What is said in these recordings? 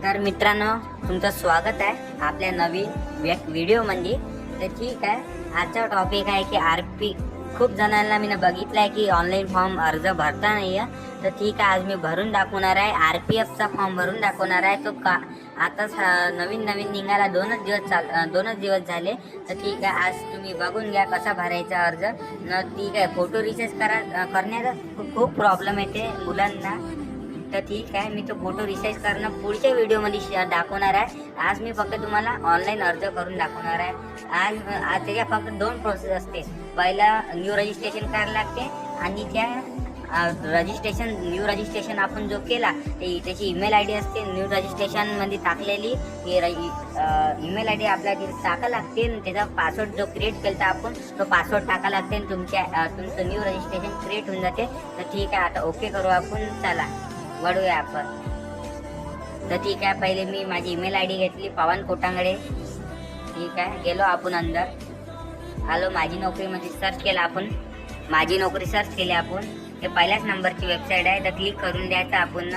तर मित्रांनो, तुमचं स्वागत आहे आपल्या नवीन व्हिडिओमध्ये. तर ठीक आहे, आजचा टॉपिक आहे की RP. खूप जणांना मी बघितलं आहे की ऑनलाईन फॉर्म अर्ज भरता नाही आहे. तर ठीक आहे, आज मी भरून दाखवणार आहे. RPFचा फॉर्म भरून दाखवणार आहे. तो का आता नवीन निघाला, दोनच दिवस झाले. तर ठीक आहे, आज तुम्ही बघून घ्या कसा भरायचा अर्ज. ठीक आहे, फोटो रिसाईज करण्याचा खूप प्रॉब्लेम येते मुलांना. तर ठीक आहे, मी तो फोटो रिसाईज करणं पुढच्या व्हिडिओमध्ये दाखवणार आहे. आज मी फक्त तुम्हाला ऑनलाईन अर्ज करून दाखवणार आहे. आज त्याच्या फक्त 2 प्रोसेस असते. पहिला न्यू रजिस्ट्रेशन करायला लागते आणि त्या न्यू रजिस्ट्रेशन आपण जो केला त्याची ईमेल ID असते न्यू रजिस्ट्रेशनमध्ये टाकलेली. ईमेल ID आपल्याला टाकावं लागते आणि त्याचा पासवर्ड जो क्रिएट केला आपण तो पासवर्ड टाकावं लागते आणि तुमचं न्यू रजिस्ट्रेशन क्रिएट होऊन जाते. तर ठीक आहे, आता ओके करू आपण. चला वळूया आपण. तर ठीक आहे, पहिले मी माझी ईमेल ID घेतली, पवन कोटांगडे. ठीक आहे, गेलो आपण अंदर. आलो माझी नोकरीमध्ये, सर्च केला आपण. माझी नोकरी सर्च केली आपण. हे पहिल्याच नंबरची वेबसाईट आहे, तर क्लिक करून द्यायचं आपण.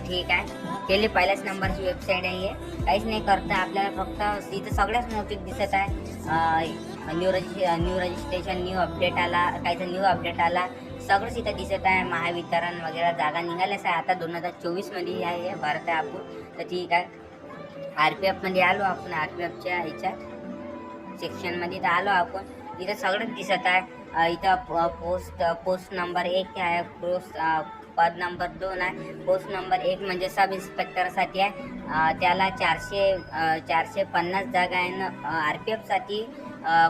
ठीक आहे, केली. पहिल्याच नंबरची वेबसाईट आहे. काहीच नाही करता आपल्याला, फक्त इथं सगळ्याच नोटीस दिसत आहे. न्यू रजिस्ट्रेशन, न्यू अपडेट आला, काहीचं न्यू अपडेट आला, सगळंच इथं दिसत आहे. महावितरण वगैरे जागा निघाल्याच आहे. आता 2024मध्ये आहे भरत आहे आपण. तर ठीक आहे, RPFमध्ये आलो आपण. RPFच्या ह्याच्यात सेक्शनमध्ये तर आलो आपण. इथं सगळंच दिसत आहे. इथं पोस्ट नंबर 1 आहे, पद नंबर 2 आहे. पोस्ट नंबर 1 म्हणजे सब इन्स्पेक्टरसाठी आहे. त्याला 450 जागा आहे ना. RPFसाठी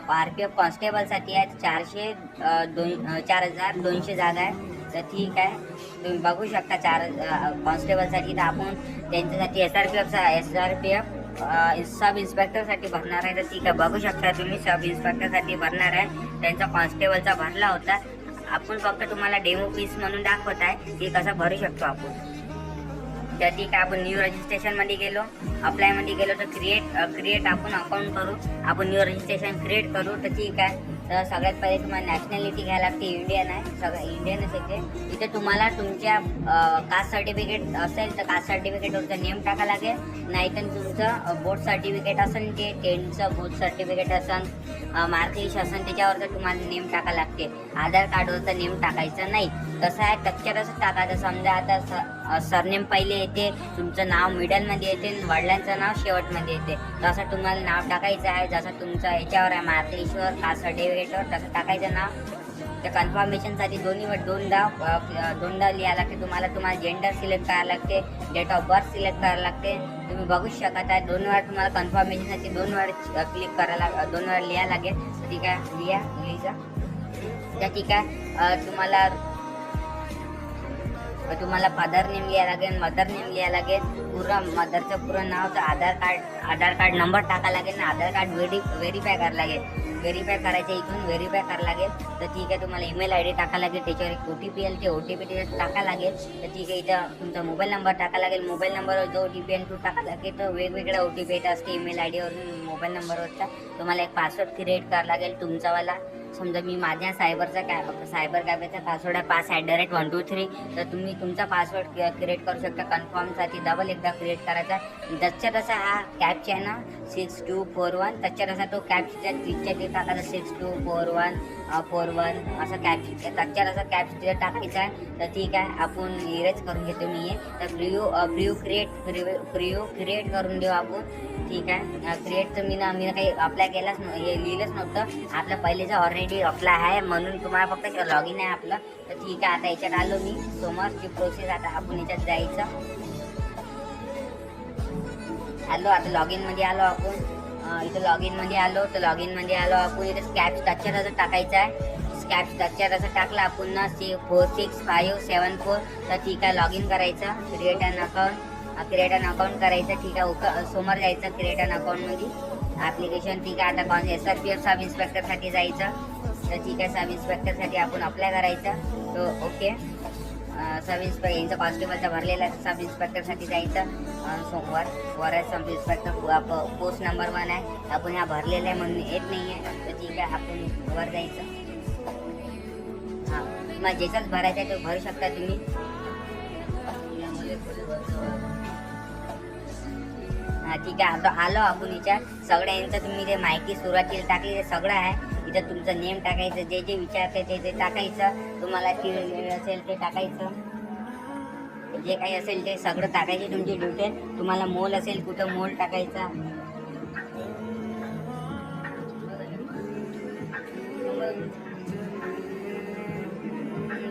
RPF कॉन्स्टेबलसाठी आहे 4200 जागा आहे. तर ठीक आहे, तुम्ही बघू शकता. कॉन्स्टेबलसाठी तर आपण त्यांच्यासाठी SRPF सब इन्स्पेक्टरसाठी भरणार आहे. तर ठीक आहे, बघू शकता तुम्ही, सब इन्स्पेक्टरसाठी भरणार आहे. त्यांचा कॉन्स्टेबलचा भरला होता. आपण फक्त तुम्हाला डेमो पीस म्हणून दाखवत आहे की कसं भरू शकतो आपण. तर ठीक आहे, आपण न्यू रजिस्ट्रेशनमध्ये गेलो, अप्लायमध्ये गेलो. तर क्रिएट आपण अकाउंट करू. आपण न्यू रजिस्ट्रेशन क्रिएट करू. तर ठीक आहे, तर सगळ्यात पहिले तुम्हाला नॅशनॅलिटी घ्यायला लागते. इंडियन आहे, सगळं इंडियनच येते. इथे तुम्हाला तुमच्या कास्ट सर्टिफिकेट असेल तर कास्ट सर्टिफिकेटवरचं नेम टाका लागेल. नाहीतर तुमचं बोर्ड सर्टिफिकेट असेल, ते 10चं बोर्ड सर्टिफिकेट असेल, मार्कलिस्ट असेल, त्याच्यावरचं तुम्हाला नेम टाका लागते. आधार कार्डवरचं नेम टाकायचं नाही. कसं आहे, तक्चरच टाकायचं. समजा आता सरनेम पहिले येते, तुमचं नाव मिडलमध्ये येते, वडिलांचं नाव शेवटमध्ये येते. तसं तुम्हाला नाव टाकायचं आहे. जसं तुमचं याच्यावर आहे, मार्कलिस्टवर, कास्ट सर्टिफिकेटवर, तसं टाकायचं नाव. त्या कन्फर्मेशनसाठी दोनदा लिहायला लागते. तुम्हाला जेंडर सिलेक्ट करायला लागते, डेट ऑफ बर्थ सिलेक्ट करायला लागते. तुम्ही बघू शकत आहे, 2 वेळा तुम्हाला कन्फर्मेशनसाठी 2 वेळा क्लिक करायला, 2 वेळा लिहायला लागेल. ठीक आहे, लिहायचं. तर ठीक आहे, तुम्हाला फादर नेम लिहायला लागेल, मदर नेम लिहायला लागेल. मदरचं पूर्ण नावचं आधार कार्ड नंबर टाकायला लागेल ना. आधार कार्ड व्हेरीफाय करायला लागेल. व्हेरीफाय करायचं, इथून व्हेरीफाय करायला लागेल. तर ठीक आहे, तुम्हाला ईमेल ID टाकायला लागेल. त्याच्यावर एक OTP येईल, ते OTP त्याच्यात टाकायला लागेल. तर ठीक आहे, इथं तुमचा मोबाईल नंबर टाकायला लागेल. मोबाईल नंबरवर जो OTP आहे तो टाकायला लागेल. तर वेगवेगळ्या OTP येत असते ईमेल IDवरून, मोबाईल नंबरवरचा. तुम्हाला एक पासवर्ड क्रिएट करायला लागेल तुमचावाला. समजा मी माझ्या सायबर कॅफेचा पासवर्ड आहे 5@123. तर तुम्ही तुमचा पासवर्ड क्रिएट करू शकता. कन्फर्मसाठी डबल एकदा क्रिएट करायचा. त्याच्या तसा हा कॅपचा आहे ना 6241. त्याच्या तसा तो कॅपच्या तिथे टाकायचा 624141 असं त्याच्या तसा कॅप तिथे टाकायचा आहे. तर ठीक आहे, आपण इरेज करून घेतो मी. तर प्रिव्ह्यू क्रिएट करून देऊ आपण. ठीक आहे, क्रिएट तर मी काही अप्लाय केलाच लिहिलंच नव्हतं. आपलं पहिलेचं ऑलरेडी अप्लाय आहे म्हणून तुम्हाला फक्त लॉग इन आहे आपलं. तर ठीक आहे, आता याच्यात आलो मी. समोरची प्रोसेस आता आपण याच्यात जायचं. आलो, आता लॉग इनमध्ये आलो आपण. इथं लॉग इनमध्ये आलो. तर लॉग इनमध्ये आलो आपण. इथं स्कॅप स्ट्रक्चर असं टाकायचं आहे. स्कॅप स्ट्रक्चर असं टाकलं आपण ना 466574. तर ठीक आहे, लॉग इन करायचं. क्रिएट अन अकाउंट करायचं. ठीक आहे, समोर जायचं क्रिएट अन अकाउंटमध्ये ॲप्लिकेशन. ठीक आहे, आता SRPF सब इन्स्पेक्टरसाठी जायचं. तर ठीक आहे, सब इन्स्पेक्टरसाठी आपण अप्लाय करायचं. तो ओके, सब इन्स्पेक्टर यांचा कॉन्स्टेबलचा भरलेला आहे. सब इन्स्पेक्टरसाठी जायचं. वर आहे सब इन्स्पेक्टर, पोस्ट नंबर 1 आहे. आपण ह्या भरलेला आहे म्हणून येत नाही आहे. तर ठीक आहे, आपण वर जायचं. हां, तुम्हाला ज्याचाच भरायचा आहे तो भरू शकता तुम्ही. ठीक आहे. आता आलो आपण याच्यात सगळ्यांचं तुम्ही जे माहिती सुरुवातीला टाकली ते सगळं आहे. इथं तुमचं नेम टाकायचं, जे जे विचारते ते टाकायचं, तुम्हाला कीड असेल ते टाकायचं, जे काही असेल ते सगळं टाकायचे तुमची डिटेल. तुम्हाला मोल असेल कुठं मोल टाकायचा,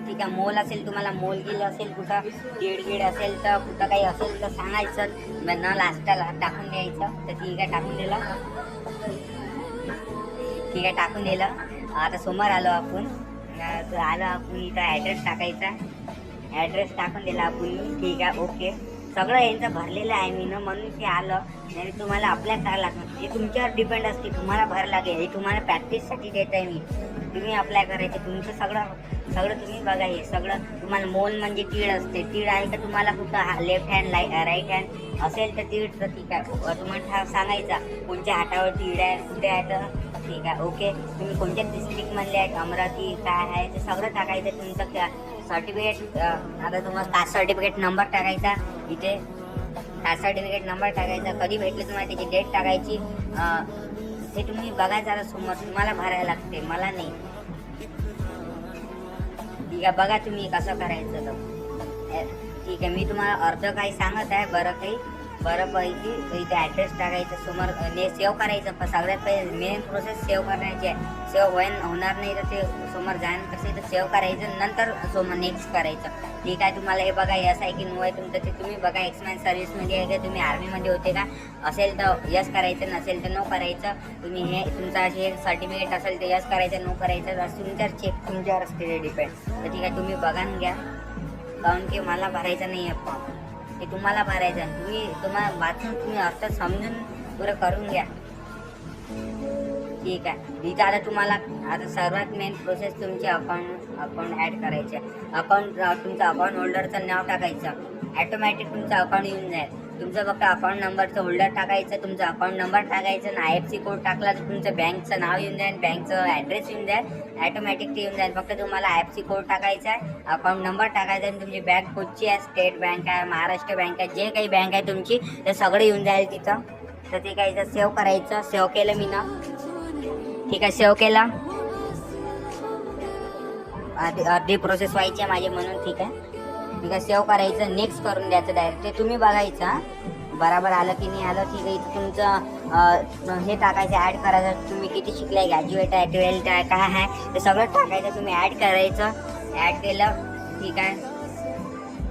ठीक आहे. मोल असेल तुम्हाला मोल गिल असेल कुठं कीड असेल तर कुठं काही असेल तर सांगायचं, न लास्टला टाकून द्यायचं. तर ठीक आहे, टाकून दिलं. ठीक आहे, टाकून दिलं. आता समोर आलो आपण. इथं ॲड्रेस टाकायचा, ॲड्रेस टाकून दिला आपण. ठीक आहे, ओके. सगळं यांचं भरलेलं आहे मी ना, म्हणून ते आलं. नाही तुम्हाला अप्लाय करायला लागणार, हे तुमच्यावर डिपेंड असते, तुम्हाला भरायला लागेल. हे तुम्हाला प्रॅक्टिससाठी देत आहे मी. तुम्ही अप्लाय करायचे, तुमचं सगळं तुम्ही बघा. हे सगळं तुम्हाला मोल म्हणजे तीळ असते. तीळ आहे का तुम्हाला कुठं लेफ्ट हँड राईट हँड असेल तर तीळ, तर ठीक आहे. तुम्हाला सांगायचा कोणत्या हातावर तीळ आहे, कुठे आहे, तर ठीक आहे, ओके. तुम्ही कोणत्या डिस्ट्रिक्टमधले आहेत, अमरावती काय आहे ते सगळं टाकायचं. तुमचं सर्टिफिकेट, आता तुम्हाला कास्ट सर्टिफिकेट नंबर टाकायचा. इथे कास्ट सर्टिफिकेट नंबर टाकायचा, कधी भेटलं तुम्हाला त्याची डेट टाकायची. ते तुम्ही बघायचं. आता समोर तुम्हाला भरायला लागते, मला नाही. ठीक आहे, बघा तुम्ही कसं करायचं तर. ठीक आहे, मी तुम्हाला अर्ध काही सांगत आहे, बरं पैकी. इथे ॲड्रेस टाकायचं, समोर सेव्ह करायचं. पण सगळ्यात पहिले मेन प्रोसेस सेव्ह करण्याची आहे. सेव्ह होणार नाही तर ते समोर जाण कसं तर सेव्ह करायचं, नंतर समोर नेक्स्ट करायचं. ठीक आहे, तुम्हाला हे बघा यस आहे की नो आहे तुमचं ते तुम्ही बघा. एक्समॅन सर्व्हिसमध्ये आहे का, तुम्ही आर्मीमध्ये होते का, असेल तर यस करायचं, नसेल तर नो करायचं. तुम्ही हे तुमचं हे सर्टिफिकेट असेल तर यस करायचं, नो करायचं. असं तुमच्यावर तुमच्यावर असते ते डिपेंड. तर ठीक आहे, तुम्ही बघा घ्या, कारण की मला भरायचं नाही आहे फॉर्म, ते तुम्हाला भरायचं आहे. तुम्हाला वाचून तुम्ही अर्थ समजून पुरं करून घ्या. ठीक आहे. इथं आता तुम्हाला आता सर्वात मेन प्रोसेस तुमचे अकाउंट ॲड करायचे. तुमचं अकाउंट होल्डरचं नाव टाकायचं, ॲटोमॅटिक तुमचं अकाउंट येऊन जाईल. तुमचं फक्त अकाउंट नंबरचं होल्डर टाकायचं, तुमचं अकाउंट नंबर टाकायचं आणि IFSC कोड टाकला तर तुमचं बँकचं नाव येऊन जाईल, बँकचं ॲड्रेस येऊन जाईल, ॲटोमॅटिक ते येऊन जाईल. फक्त तुम्हाला IFSC कोड टाकायचा आहे, अकाउंट नंबर टाकायचा आणि तुमची बँक कुठची आहे, स्टेट बँक आहे, महाराष्ट्र बँक आहे, जे काही बँक आहे तुमची ते सगळं येऊन जाईल तिथं. तर ते काय इथं सेव्ह करायचं. सेव्ह केलं मी ना. ठीक आहे, सेव्ह केला. अर्धी प्रोसेस व्हायची आहे माझी म्हणून. ठीक आहे, सेव्ह करायचं, नेक्स्ट करून द्यायचं डायरेक्ट. ते तुम्ही बघायचं बरोबर आलं की नाही आलं. ठीक आहे, इथं तुमचं हे टाकायचं, ॲड करायचं. तुम्ही किती शिकलाय, ग्रॅज्युएट आहे, 12th आहे, काय आहे ते सगळं टाकायचं. तुम्ही ॲड करायचं. ॲड केलं. ठीक आहे,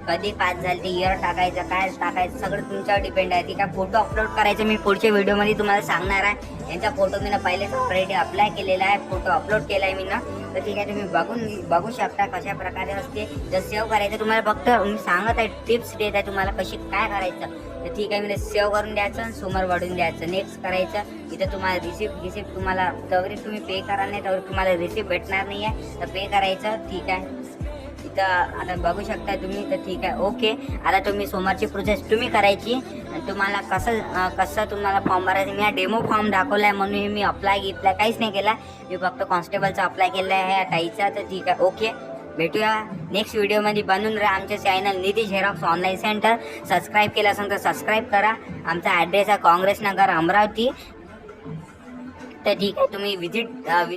कधी पास झाले ते इयर टाकायचं, काय टाकायचं सगळं तुमच्यावर डिपेंड आहे. ठीक आहे, फोटो अपलोड करायचं मी पुढच्या व्हिडिओमध्ये तुम्हाला सांगणार आहे. यांचा फोटो मी ना पहिले ऑलरेडी अप्लाय केलेला आहे, फोटो अपलोड केला आहे मी ना. तर ठीक आहे, तुम्ही बघू शकता कशा प्रकारे असते. जर सेव्ह करायचं तुम्हाला फक्त मी सांगत आहे, टिप्स देत आहे तुम्हाला कशी काय करायचं. तर ठीक आहे, मी सेव्ह करून द्यायचं, समोर वाढून द्यायचं, नेक्स्ट करायचं. इथं तुम्हाला रिसिप्ट तुम्हाला तवरी तुम्ही पे करा नाही तर तुम्हाला रिसिप्ट भेटणार नाही आहे, तर पे करायचं. ठीक आहे, इथं आता बघू शकता तुम्ही. तर ठीक आहे, ओके. आता तुम्ही समोरची प्रोसेस तुम्ही करायची. तुम्हाला कसं तुम्हाला फॉर्म भरायचं. मी हा डेमो फॉर्म दाखवला आहे म्हणून मी अप्लाय काहीच नाही केला. मी फक्त कॉन्स्टेबलचा अप्लाय केला आहे टाईचा. तर ठीक आहे, ओके. भेटूया नेक्स्ट व्हिडिओमध्ये. बनून राहा आमच्या चॅनल निधी झेरॉक्स ऑनलाईन सेंटर. सबस्क्राईब केलं असेल तर सबस्क्राईब करा. आमचा ॲड्रेस आहे काँग्रेस नगर, अमरावती. तर ठीक आहे, तुम्ही